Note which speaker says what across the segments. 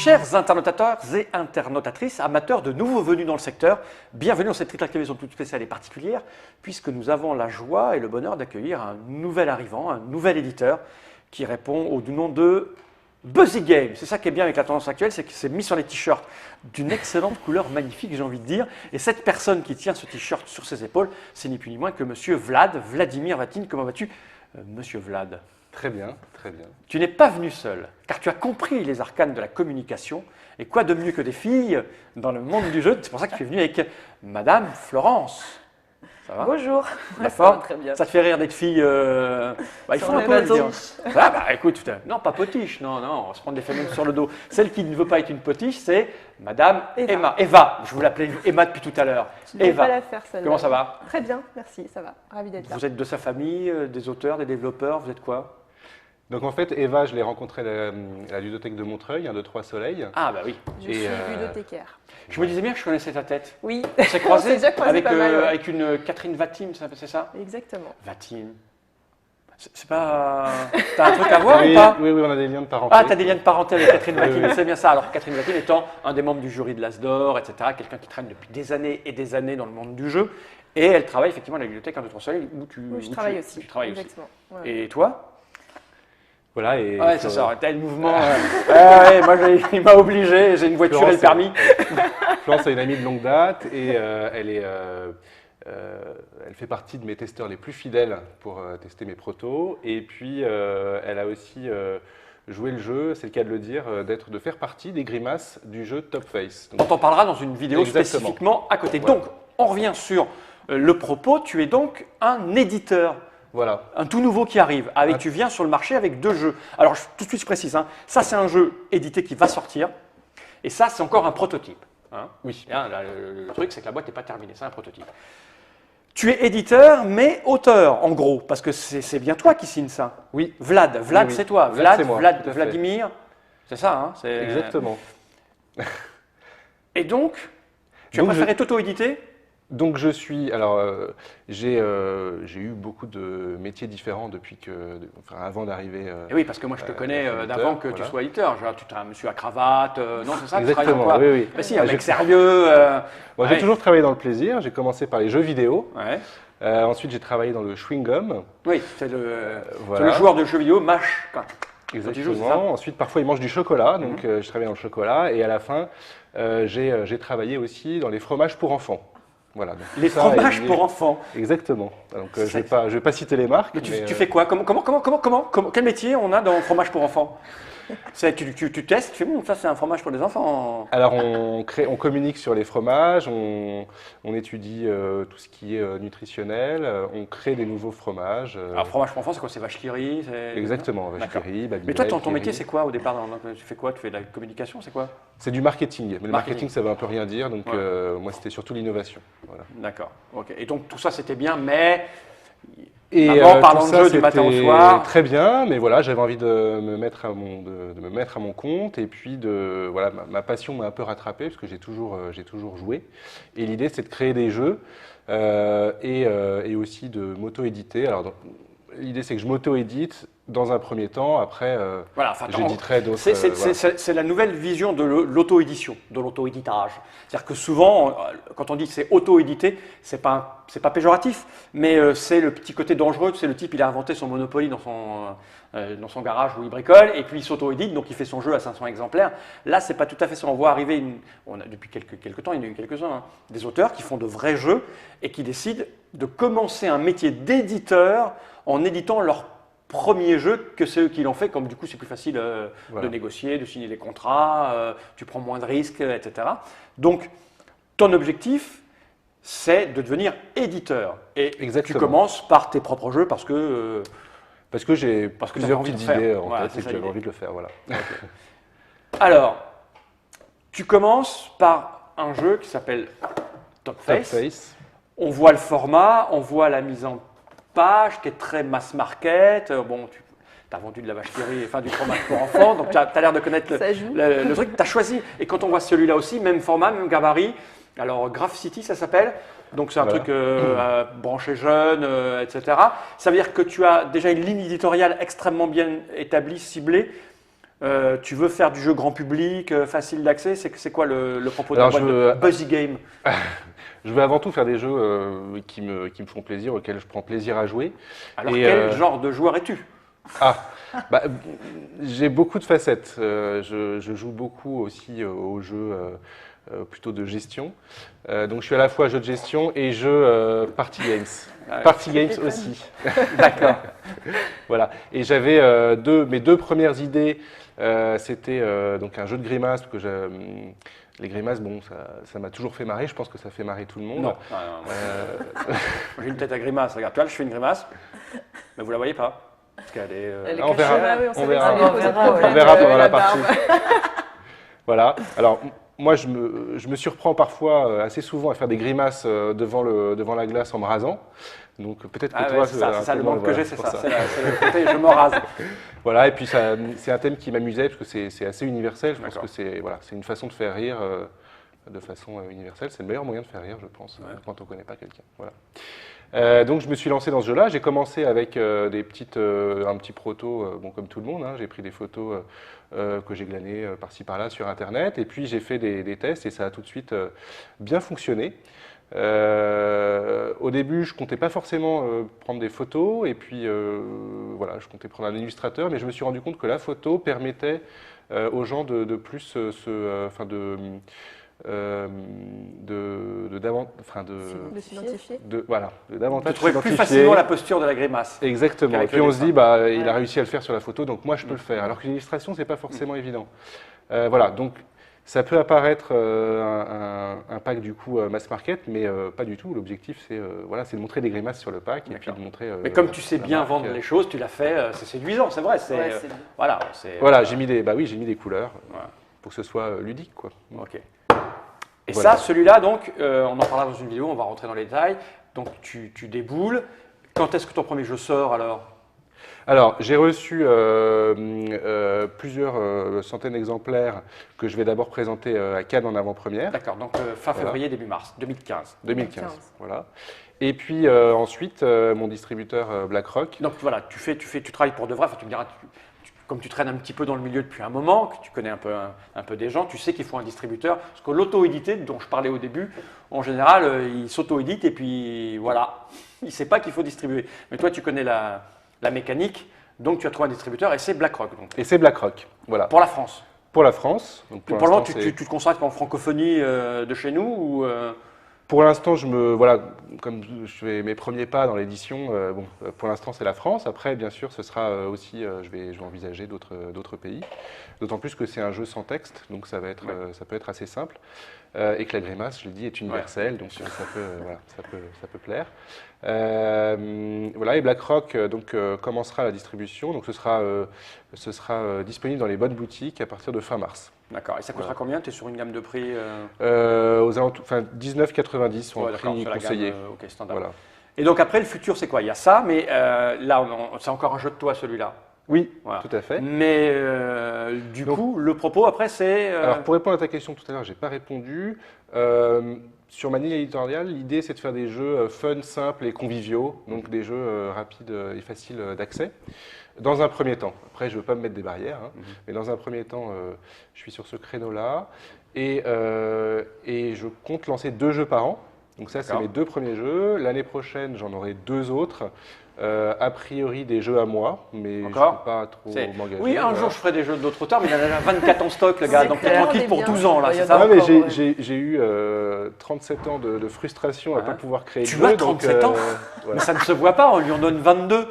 Speaker 1: Chers internautateurs et internautatrices, amateurs de nouveaux venus dans le secteur, bienvenue dans cette rétroactivation toute spéciale et particulière, puisque nous avons la joie et le bonheur d'accueillir un nouvel arrivant, un nouvel éditeur, qui répond au nom de Buzzy Game. C'est ça qui est bien avec la tendance actuelle, c'est que c'est mis sur les t-shirts d'une excellente couleur magnifique, j'ai envie de dire. Et cette personne qui tient ce t-shirt sur ses épaules, c'est ni plus ni moins que Monsieur Vladimir Vatine. Comment vas-tu, Monsieur Vlad?
Speaker 2: Très bien, très bien.
Speaker 1: Tu n'es pas venu seul, car tu as compris les arcanes de la communication. Et quoi de mieux que des filles dans le monde du jeu? C'est pour ça que tu es venu avec Madame Florence. Ça va?
Speaker 3: Bonjour.
Speaker 1: La forme?
Speaker 3: Très bien.
Speaker 1: Ça te fait rire d'être fille il faut un peu le dire. Ah bah écoute, non pas potiche, non, on va se prendre des féminines sur le dos. Celle qui ne veut pas être une potiche, c'est Madame
Speaker 3: Eva.
Speaker 1: Eva, je vous l'appelais Emma depuis tout à l'heure.
Speaker 3: Je ne vais
Speaker 1: Eva,
Speaker 3: pas la faire celle-là.
Speaker 1: comment ça va?
Speaker 3: Très bien, merci, ça va. Ravi d'être là.
Speaker 1: Vous êtes de sa famille, des auteurs, des développeurs, vous êtes quoi?
Speaker 2: Donc en fait, Eva, je l'ai rencontrée à la ludothèque de Montreuil, 1, 2, 3 Soleil.
Speaker 1: Ah bah oui.
Speaker 3: Je
Speaker 2: Et,
Speaker 3: suis ludothécaire.
Speaker 1: Je me disais bien que je connaissais ta tête.
Speaker 3: Oui.
Speaker 1: On s'est croisés
Speaker 3: déjà croisés
Speaker 1: avec,
Speaker 3: pas mal, ouais.
Speaker 1: avec une Catherine Vatim, c'est ça?
Speaker 3: Exactement.
Speaker 1: Vatim. C'est pas. T'as un truc à voir
Speaker 2: Oui,
Speaker 1: ou pas?
Speaker 2: oui, on a des liens de parenté.
Speaker 1: Ah, t'as des liens de parenté avec Catherine Vatim,
Speaker 2: Oui, oui.
Speaker 1: c'est bien ça. Alors Catherine Vatim étant un des membres du jury de l'Asdor, etc., quelqu'un qui traîne depuis des années et des années dans le monde du jeu. Et elle travaille effectivement à la bibliothèque 1, 2, 3 Soleil où tu.
Speaker 3: Oui, je
Speaker 1: où
Speaker 3: travaille
Speaker 1: tu-
Speaker 3: aussi.
Speaker 1: Tu travailles
Speaker 3: Exactement.
Speaker 1: aussi.
Speaker 3: Ouais.
Speaker 1: Et toi?
Speaker 2: Voilà, et
Speaker 1: Ouais, c'est ça. T'as le mouvement. Ouais, moi, il m'a obligé. J'ai une voiture et le permis.
Speaker 2: Florence est une amie de longue date et elle fait partie de mes testeurs les plus fidèles pour tester mes protos. Et puis, elle a aussi joué le jeu, c'est le cas de le dire, de faire partie des grimaces du jeu Top Face.
Speaker 1: On t'en parlera dans une vidéo
Speaker 2: Exactement.
Speaker 1: spécifiquement à côté.
Speaker 2: Voilà.
Speaker 1: Donc, on revient sur le propos. Tu es donc un éditeur.
Speaker 2: Voilà.
Speaker 1: Un tout nouveau qui arrive. Tu viens sur le marché avec 2 jeux. Alors, tout de suite, je précise. Ça, c'est un jeu édité qui va sortir. Et ça, c'est encore un prototype.
Speaker 2: Oui.
Speaker 1: Là, le truc, c'est que la boîte n'est pas terminée. C'est un prototype. Tu es éditeur, mais auteur, en gros. Parce que c'est bien toi qui signes ça.
Speaker 2: Oui.
Speaker 1: Vlad,
Speaker 2: Oui, oui.
Speaker 1: c'est toi.
Speaker 2: Vlad, c'est moi, tout à fait.
Speaker 1: Vladimir. C'est ça, hein?
Speaker 2: Exactement.
Speaker 1: Et donc, tu as préféré t'auto-éditer?
Speaker 2: Donc je suis, alors j'ai eu beaucoup de métiers différents avant d'arriver.
Speaker 1: Et oui, parce que moi je te connais
Speaker 2: éditeur,
Speaker 1: d'avant que tu
Speaker 2: voilà.
Speaker 1: sois éditeur. Genre, tu es un monsieur à cravate, non c'est ça? Tu travailles dans
Speaker 2: Exactement,
Speaker 1: quoi?
Speaker 2: oui, oui.
Speaker 1: Mais si, un mec sérieux.
Speaker 2: Moi, j'ai toujours travaillé dans le plaisir. J'ai commencé par les jeux vidéo.
Speaker 1: Ouais.
Speaker 2: Ensuite, j'ai travaillé dans le chewing-gum.
Speaker 1: Oui, c'est le
Speaker 2: Voilà.
Speaker 1: joueur de jeux vidéo mâche. Quand tu joues, c'est ça?
Speaker 2: Exactement. Ensuite, parfois, il mange du chocolat. Donc, je travaillais dans le chocolat. Et à la fin, j'ai travaillé aussi dans les fromages pour enfants. Voilà, donc
Speaker 1: Les
Speaker 2: tout ça
Speaker 1: fromages
Speaker 2: est lié.
Speaker 1: pour enfants.
Speaker 2: Exactement. Donc,
Speaker 1: C'est
Speaker 2: je vais pas citer les marques.
Speaker 1: Mais tu
Speaker 2: mais,
Speaker 1: fais quoi? Quel métier on a dans fromage pour enfants? Tu testes, tu fais bon, ça c'est un fromage pour les enfants.
Speaker 2: Alors, on communique sur les fromages, on étudie tout ce qui est nutritionnel, on crée des nouveaux fromages.
Speaker 1: Alors fromage pour enfants, c'est quoi? C'est vache qui rit?
Speaker 2: Exactement, vache
Speaker 1: D'accord.
Speaker 2: qui rit, Babybel,
Speaker 1: Mais toi, ton
Speaker 2: qui
Speaker 1: métier
Speaker 2: rit.
Speaker 1: c'est quoi au départ? Tu fais quoi? Tu fais de la communication, c'est quoi?
Speaker 2: C'est du marketing. Mais le
Speaker 1: Marketing.
Speaker 2: marketing, ça veut un peu rien dire. Donc,
Speaker 1: Ouais.
Speaker 2: moi, c'était surtout l'innovation. Voilà.
Speaker 1: D'accord. Ok. Et donc tout ça c'était bien, mais
Speaker 2: Et
Speaker 1: D'abord,
Speaker 2: tout
Speaker 1: parlons de
Speaker 2: ça,
Speaker 1: jeu du matin au
Speaker 2: c'était
Speaker 1: soir.
Speaker 2: Très bien, mais voilà, j'avais envie de me mettre à mon compte. Et puis, voilà, ma passion m'a un peu rattrapé parce que j'ai toujours joué. Et l'idée, c'est de créer des jeux et aussi de m'auto-éditer. Alors, l'idée, c'est que je m'auto-édite dans un premier temps. Après,
Speaker 1: voilà, enfin,
Speaker 2: j'éditerai d'autres.
Speaker 1: c'est la nouvelle vision de l'auto-édition, de l'auto-éditage. C'est-à-dire que souvent, quand on dit que c'est auto-édité, c'est pas péjoratif, mais c'est le petit côté dangereux. C'est le type, il a inventé son Monopoly dans son garage où il bricole, et puis il s'auto-édite, donc il fait son jeu à 500 exemplaires. Là, c'est pas tout à fait ça. On voit arriver, depuis quelques temps, il y en a eu quelques-uns, des auteurs qui font de vrais jeux et qui décident de commencer un métier d'éditeur en éditant leur premier jeu que c'est eux qui l'ont fait, comme du coup c'est plus facile
Speaker 2: Voilà.
Speaker 1: de négocier, de signer les contrats, tu prends moins de risques, etc. Donc, ton objectif, c'est de devenir éditeur. Et
Speaker 2: Exactement.
Speaker 1: tu commences par tes propres jeux parce que
Speaker 2: j'ai
Speaker 1: Parce que
Speaker 2: plusieurs
Speaker 1: t'avais envie
Speaker 2: petites
Speaker 1: de faire.
Speaker 2: idées en
Speaker 1: Voilà,
Speaker 2: tête
Speaker 1: c'est
Speaker 2: et
Speaker 1: ça
Speaker 2: que j'avais
Speaker 1: l'idée.
Speaker 2: envie de le faire. Voilà.
Speaker 1: Alors, tu commences par un jeu qui s'appelle Top
Speaker 2: Top
Speaker 1: Face.
Speaker 2: Face.
Speaker 1: On voit le format, on voit la mise en page qui est très mass market. Bon, tu as vendu de la vache qui rit, enfin du fromage pour enfants, donc tu as l'air de connaître
Speaker 3: Ça joue.
Speaker 1: le truc. Tu as choisi. Et quand on voit celui-là aussi, même format, même gabarit. Alors, Graph City, ça s'appelle. Donc, c'est un
Speaker 2: Voilà.
Speaker 1: truc branché jeune, etc. Ça veut dire que tu as déjà une ligne éditoriale extrêmement bien établie, ciblée. Tu veux faire du jeu grand public, facile d'accès, c'est quoi le propos de
Speaker 2: Alors,
Speaker 1: la boîte de Buzzy Game?
Speaker 2: Je veux avant tout faire des jeux qui me font plaisir, auxquels je prends plaisir à jouer.
Speaker 1: Alors
Speaker 2: Et,
Speaker 1: quel genre de joueur es-tu?
Speaker 2: Ah, bah, j'ai beaucoup de facettes. Je joue beaucoup aussi aux jeux plutôt de gestion. Donc je suis à la fois jeu de gestion et jeu party games. Party games aussi.
Speaker 1: D'accord.
Speaker 2: Voilà. Et j'avais mes deux premières idées. C'était donc un jeu de grimaces les grimaces, bon, ça m'a toujours fait marrer. Je pense que ça fait marrer tout le monde.
Speaker 1: Non. J'ai une tête à grimace. Regarde, tu vois, je fais une grimace, mais vous la voyez pas. Parce qu'elle est.
Speaker 3: Elle est
Speaker 2: on
Speaker 3: cachée.
Speaker 2: verra.
Speaker 3: Ah oui,
Speaker 2: On verra.
Speaker 3: savait que ça allait poser
Speaker 2: On verra
Speaker 3: problème.
Speaker 2: pendant la
Speaker 3: barbe.
Speaker 2: partie. Voilà. Alors, moi, je me surprends parfois, assez souvent, à faire des grimaces devant la glace en me rasant. Donc, peut-être que
Speaker 1: Ah
Speaker 2: toi,
Speaker 1: ouais, c'est ça, c'est ça, le manque que j'ai, c'est
Speaker 2: pour
Speaker 1: ça. C'est le côté, je me rase.
Speaker 2: Voilà, et puis c'est un thème qui m'amusait parce que c'est assez universel. Je pense
Speaker 1: D'accord.
Speaker 2: que c'est une façon de faire rire de façon universelle. C'est le meilleur moyen de faire rire, je pense, quand on ne connaît pas quelqu'un. Voilà. Donc je me suis lancé dans ce jeu-là. J'ai commencé avec un petit proto, bon, comme tout le monde. Hein. J'ai pris des photos que j'ai glanées par-ci par-là sur Internet. Et puis j'ai fait des tests et ça a tout de suite bien fonctionné. Au début, je comptais pas forcément prendre des photos, et puis voilà, je comptais prendre un illustrateur, mais je me suis rendu compte que la photo permettait aux gens de plus
Speaker 3: De s'identifier.
Speaker 2: de davantage
Speaker 1: Tu trouvais plus
Speaker 2: s'identifier.
Speaker 1: facilement la posture de la grimace.
Speaker 2: Exactement. Et
Speaker 1: qu'avec
Speaker 2: puis
Speaker 1: le
Speaker 2: on se
Speaker 1: dessin.
Speaker 2: dit, bah, il a
Speaker 3: Ouais.
Speaker 2: réussi à le faire sur la photo, donc moi je peux le faire. Alors que l'illustration, c'est pas forcément évident. Voilà, donc ça peut apparaître un pack du coup mass market, mais pas du tout. L'objectif, c'est de montrer des grimaces sur le pack et puis
Speaker 1: D'accord.
Speaker 2: de montrer.
Speaker 1: Mais comme tu sais
Speaker 2: la
Speaker 1: bien
Speaker 2: marque,
Speaker 1: vendre les choses, tu l'as fait, c'est séduisant, c'est vrai.
Speaker 3: Ouais, c'est bon.
Speaker 1: Voilà,
Speaker 2: Voilà, j'ai mis des couleurs
Speaker 1: Voilà.
Speaker 2: pour que ce soit ludique, quoi.
Speaker 1: Ok. Et
Speaker 2: Voilà.
Speaker 1: ça, celui-là, donc, on en parlera dans une vidéo, on va rentrer dans les détails. Donc, tu déboules. Quand est-ce que ton premier jeu sort alors?
Speaker 2: Alors, j'ai reçu plusieurs centaines d'exemplaires que je vais d'abord présenter à Cannes en avant-première,
Speaker 1: D'accord, donc fin février, début mars 2015.
Speaker 2: 2015.
Speaker 3: 2015.
Speaker 2: Voilà. Et puis ensuite, mon distributeur BlackRock.
Speaker 1: Donc voilà, tu travailles pour de vrai. Enfin, tu me diras, comme tu traînes un petit peu dans le milieu depuis un moment, que tu connais un peu des gens, tu sais qu'il faut un distributeur. Parce que l'auto-édité, dont je parlais au début, en général, il s'auto-édite et puis voilà, il ne sait pas qu'il faut distribuer. Mais toi, tu connais la mécanique, donc tu as trouvé un distributeur et c'est BlackRock. Donc,
Speaker 2: Et c'est BlackRock. Voilà.
Speaker 1: pour la France.
Speaker 2: Pour la France. Donc
Speaker 1: Pour le moment,
Speaker 2: l'instant,
Speaker 1: tu te consacres qu'en francophonie de chez nous ou,
Speaker 2: Pour l'instant, comme je fais mes premiers pas dans l'édition, pour l'instant c'est la France. Après, bien sûr, ce sera aussi, je vais envisager d'autres pays. D'autant plus que c'est un jeu sans texte, donc ça peut être assez simple. Et que la grimace, je l'ai dit, est universelle, donc ça peut plaire. Voilà, et BlackRock commencera la distribution, donc ce sera disponible dans les bonnes boutiques à partir de fin mars.
Speaker 1: D'accord. Et ça coûtera combien? Tu es sur une gamme de prix
Speaker 2: Aux alentours, 19,90 en
Speaker 1: ouais, d'accord,
Speaker 2: prix
Speaker 1: sur la
Speaker 2: conseillé.
Speaker 1: gamme, ok, standard.
Speaker 2: Voilà.
Speaker 1: Et donc après, le futur, c'est quoi? Il y a ça, mais là, c'est encore un jeu de toi, celui-là.
Speaker 2: Oui,
Speaker 1: Voilà.
Speaker 2: tout à fait.
Speaker 1: Mais du
Speaker 2: Donc-
Speaker 1: coup, le propos après, c'est.
Speaker 2: Alors pour répondre à ta question tout à l'heure, j'ai pas répondu. Sur ma ligne éditoriale, l'idée c'est de faire des jeux fun, simples et conviviaux, donc des jeux rapides et faciles d'accès. Dans un premier temps. Après, je ne veux pas me mettre des barrières, hein, mais dans un premier temps, je suis sur ce créneau-là. Et je compte lancer 2 jeux par an. Donc ça, c'est
Speaker 1: D'accord.
Speaker 2: mes 2 premiers jeux. L'année prochaine, j'en aurai 2 autres. A priori, des jeux à moi, mais je ne
Speaker 1: D'accord.
Speaker 2: peux pas trop m'engager.
Speaker 1: Oui, un
Speaker 2: voilà.
Speaker 1: jour, je ferai des jeux d'autres auteurs, mais il y en a déjà 24 en stock, le gars.
Speaker 3: C'est
Speaker 1: Donc, t'es
Speaker 3: clair.
Speaker 1: tranquille pour
Speaker 3: On est
Speaker 1: 12
Speaker 3: bien.
Speaker 1: ans, là,
Speaker 3: Il y
Speaker 1: c'est
Speaker 3: en
Speaker 1: ça?
Speaker 3: a
Speaker 2: Ah, mais
Speaker 3: encore,
Speaker 2: j'ai eu 37 ans de frustration à ne
Speaker 1: Ouais.
Speaker 2: pas pouvoir créer de
Speaker 1: Tu
Speaker 2: jeux.
Speaker 1: as
Speaker 2: donc,
Speaker 1: 37 ans
Speaker 2: voilà.
Speaker 1: Mais ça ne se voit pas, on lui en donne 22.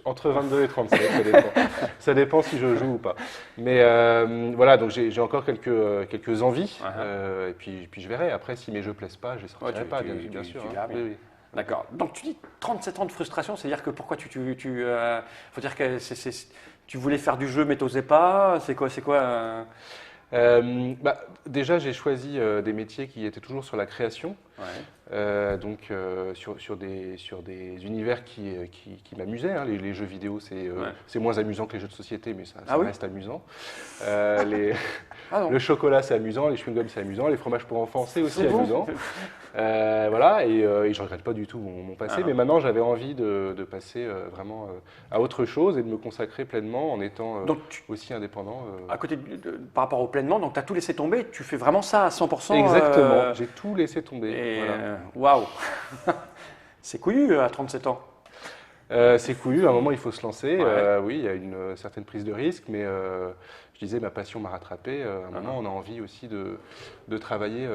Speaker 2: Entre 22 et 37, ça dépend. Ça dépend si je joue ou pas. Mais voilà, donc j'ai encore quelques envies. Et puis je verrai. Après, si mes jeux plaisent pas, je les sortirai
Speaker 1: Ouais,
Speaker 2: pas, bien sûr.
Speaker 1: tu
Speaker 2: hein.
Speaker 1: verras bien.
Speaker 2: Oui, oui.
Speaker 1: D'accord. Donc, tu dis 37 ans de frustration, c'est-à-dire que pourquoi faut dire que tu voulais faire du jeu, mais t'osais pas? C'est quoi
Speaker 2: Déjà, j'ai choisi des métiers qui étaient toujours sur la création. donc sur des univers qui m'amusaient. Hein. Les jeux vidéo, c'est moins amusant que les jeux de société, mais ça reste amusant. Le chocolat, c'est amusant, les chewing-gums, c'est amusant, les fromages pour enfants, c'est aussi amusant. Voilà, et je ne regrette pas du tout mon passé, mais maintenant j'avais envie de passer vraiment à autre chose et de me consacrer pleinement en étant aussi indépendant.
Speaker 1: À côté par rapport au pleinement, donc tu as tout laissé tomber, tu fais vraiment ça à 100%.
Speaker 2: Exactement, j'ai tout laissé tomber.
Speaker 1: Waouh. C'est couillu à 37 ans.
Speaker 2: C'est couillu, à un moment il faut se lancer. Oui, il y a une certaine prise de risque, mais je disais ma passion m'a rattrapé. À un moment, on a envie aussi de travailler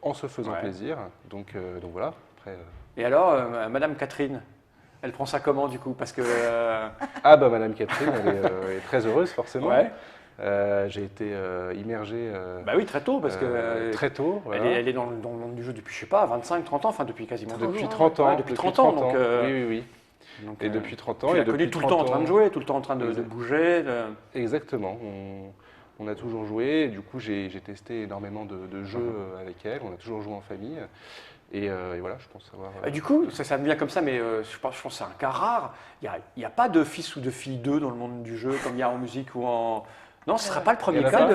Speaker 2: en se faisant plaisir. Donc voilà. Après,
Speaker 1: Et alors, Madame Catherine, elle prend ça comment du coup? Parce que
Speaker 2: Madame Catherine, elle est très heureuse forcément. J'ai été immergé
Speaker 1: oui, très tôt, parce que
Speaker 2: très tôt. Voilà.
Speaker 1: Elle est dans le monde du jeu depuis, je sais pas, 25, 30 ans, enfin depuis quasiment
Speaker 2: depuis 30 ans.
Speaker 1: Depuis 30 ans. Donc,
Speaker 2: oui. Donc, et depuis 30 ans.
Speaker 1: Tu l'as connu tout le temps en train de jouer, tout le temps en train de bouger.
Speaker 2: Exactement. On a toujours joué. Et du coup, j'ai testé énormément de jeux avec elle. On a toujours joué en famille. Et voilà, je pense savoir.
Speaker 1: Du coup, ça me vient comme ça, mais je pense que c'est un cas rare. Il n'y a pas de fils ou de filles 2 dans le monde du jeu, comme il y a en musique ou en. Non, ce ne sera pas le premier cas.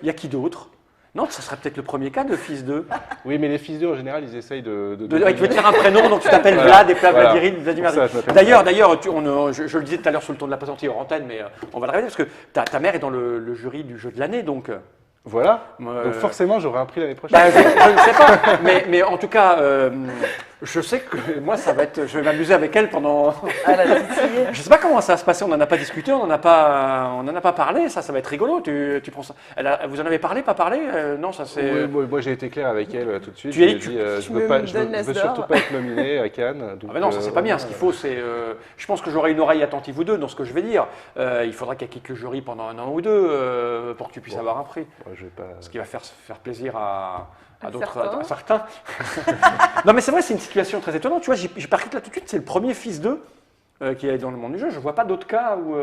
Speaker 1: Il y a qui d'autre? Non, ce serait peut-être le premier cas de fils 2.
Speaker 2: Oui, mais les fils 2, en général, ils essayent de
Speaker 1: tu veux te faire un prénom, donc tu t'appelles Vlad et Vladimir. D'ailleurs, je le disais tout à l'heure sur le ton de la plaisanterie hors antenne, mais on va le répéter, parce que ta mère est dans le jury du jeu de l'année, donc.
Speaker 2: Voilà, donc forcément j'aurai un prix l'année prochaine.
Speaker 1: Je ne sais pas, mais en tout cas, je sais que moi je vais m'amuser avec elle pendant… Je ne sais pas comment ça va se passer, on n'en a pas discuté, on n'en a pas parlé, ça va être rigolo, tu prends ça. Vous en avez parlé, pas parlé? Non, ça c'est…
Speaker 2: Oui, moi j'ai été clair avec elle tout de suite, je lui ai dit je ne veux surtout pas être nominé à Cannes. Donc,
Speaker 1: non, ça c'est pas bien, ce qu'il faut c'est… je pense que j'aurai une oreille attentive ou deux dans ce que je vais dire. Il faudra qu'il y ait quelques jurys pendant un an ou deux pour que tu puisses avoir un prix.
Speaker 2: Je vais pas...
Speaker 1: Ce qui va faire plaisir à certains. Non, mais c'est vrai, c'est une situation très étonnante. Tu vois, j'ai parlé là tout de suite, c'est le premier fils d'eux qui est dans le monde du jeu. Je ne vois pas d'autres cas où.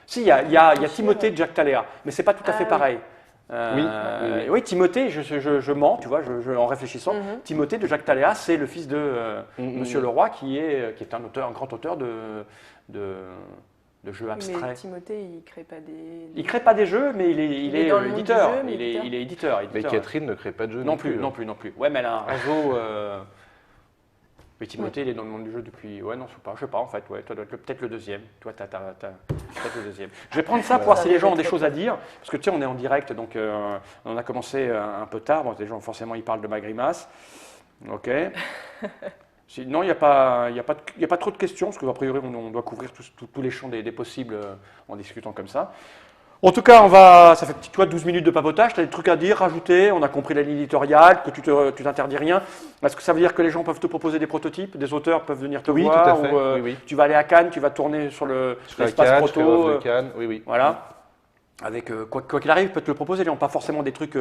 Speaker 1: Si, il y a Timothée de Jacques Taléa, mais c'est pas tout à fait pareil. Oui, Timothée, je mens, tu vois, en réfléchissant. Timothée de Jacques Taléa, c'est le fils de Monsieur Leroy, qui est un grand auteur de jeux abstraits.
Speaker 3: Mais Timothée, il crée pas des.
Speaker 1: Il crée pas des jeux, mais il est éditeur. Il est éditeur.
Speaker 2: Mais Catherine ne crée pas de jeux
Speaker 1: non plus. Ouais, mais elle a un réseau. Mais Timothée, il est dans le monde du jeu depuis. Ouais, non, je sais pas en fait. Ouais, toi, peut-être le deuxième. Toi, t'as peut-être le deuxième. Je vais prendre ça pour voir si les gens ont des choses à dire, parce que tu sais, on est en direct, donc on a commencé un peu tard. Bon, les gens forcément ils parlent de ma grimace. Ok. Non, il n'y a pas trop de questions, parce qu'a priori, on doit couvrir tous les champs des possibles en discutant comme ça. En tout cas, ça fait 12 minutes de papotage, tu as des trucs à dire, rajouter, on a compris la ligne éditoriale, que tu t'interdis rien. Est-ce que ça veut dire que les gens peuvent te proposer des prototypes, des auteurs peuvent venir te voir?
Speaker 2: Tout à fait. Oui.
Speaker 1: Tu vas aller à Cannes, tu vas tourner sur l'espace proto.
Speaker 2: Cannes, oui.
Speaker 1: Voilà. Avec quoi qu'il arrive, ils peuvent te le proposer, ils n'ont pas forcément des trucs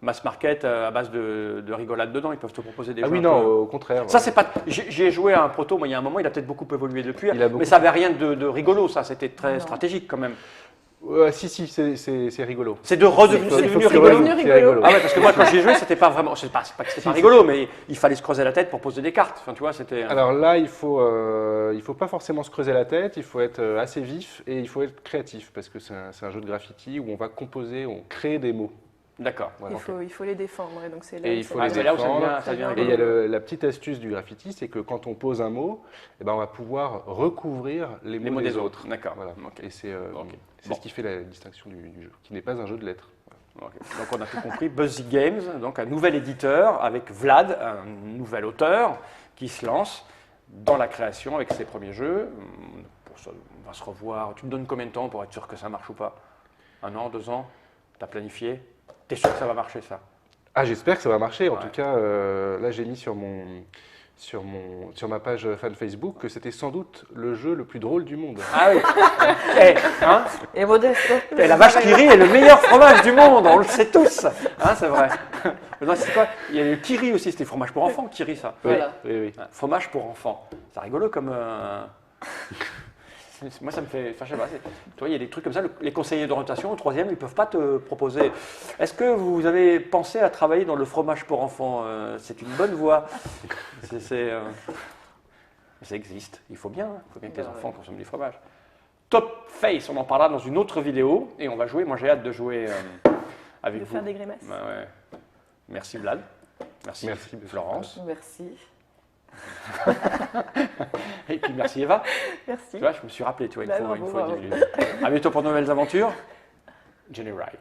Speaker 1: mass market à base de rigolade dedans, ils peuvent te proposer des jeux.
Speaker 2: Ah oui, non, au contraire.
Speaker 1: Ça, c'est pas. J'ai joué à un proto, moi, il y a un moment, il a peut-être beaucoup évolué depuis, mais ça n'avait rien de rigolo, ça, c'était très stratégique quand même.
Speaker 2: Si, c'est rigolo.
Speaker 1: C'est devenu rigolo. Ah ouais, parce que moi, quand j'ai joué, c'était pas vraiment. C'est pas que c'était pas rigolo, mais il fallait se creuser la tête pour poser des cartes. Enfin, tu vois, c'était.
Speaker 2: Alors là, il faut pas forcément se creuser la tête. Il faut être assez vif et il faut être créatif parce que c'est un jeu de graffiti où on va composer, on crée des mots.
Speaker 1: D'accord.
Speaker 3: Ouais, il faut les défendre. Et donc c'est là,
Speaker 2: il faut les défendre. Et il y a la petite astuce du graffiti, c'est que quand on pose un mot, on va pouvoir recouvrir les mots des autres.
Speaker 1: D'accord.
Speaker 2: Voilà. Et c'est ce qui fait la distinction du jeu, qui n'est pas un jeu de lettres.
Speaker 1: Voilà. Donc on a tout compris. Buzzy Games, donc un nouvel éditeur avec Vlad, un nouvel auteur qui se lance dans la création avec ses premiers jeux. Pour ça, on va se revoir. Tu me donnes combien de temps pour être sûr que ça marche ou pas? 1 an, 2 ans? Tu as planifié? T'es sûr que ça va marcher, ça?
Speaker 2: Ah, j'espère que ça va marcher. En tout cas, là, j'ai mis sur ma page fan Facebook que c'était sans doute le jeu le plus drôle du monde.
Speaker 1: Ah oui.
Speaker 3: Et modeste.
Speaker 1: La vache qui rit est le meilleur fromage du monde, on le sait tous. C'est vrai. Non, c'est quoi? Il y a le Kiri aussi, c'était fromage pour enfants, Kiri, ça.
Speaker 3: Voilà.
Speaker 2: Oui.
Speaker 1: Fromage pour enfants. C'est rigolo comme… Moi, ça me fait. Enfin, je sais pas. Toi, il y a des trucs comme ça. Les conseillers d'orientation, au troisième, ils ne peuvent pas te proposer. Est-ce que vous avez pensé à travailler dans le fromage pour enfants? C'est une bonne voie. Ça existe. Il faut bien que tes enfants consomment du fromage. Top Face, on en parlera dans une autre vidéo et on va jouer. Moi, j'ai hâte de jouer avec vous.
Speaker 3: De faire des grimaces.
Speaker 1: Bah ouais. Merci Vlad. Merci Florence.
Speaker 3: Merci.
Speaker 1: Et puis merci Eva.
Speaker 3: Merci.
Speaker 1: Tu vois, je me suis rappelé, tu vois,
Speaker 3: Bah,
Speaker 1: une fois,
Speaker 3: bravo.
Speaker 1: À bientôt pour de nouvelles aventures. Jenny Reich.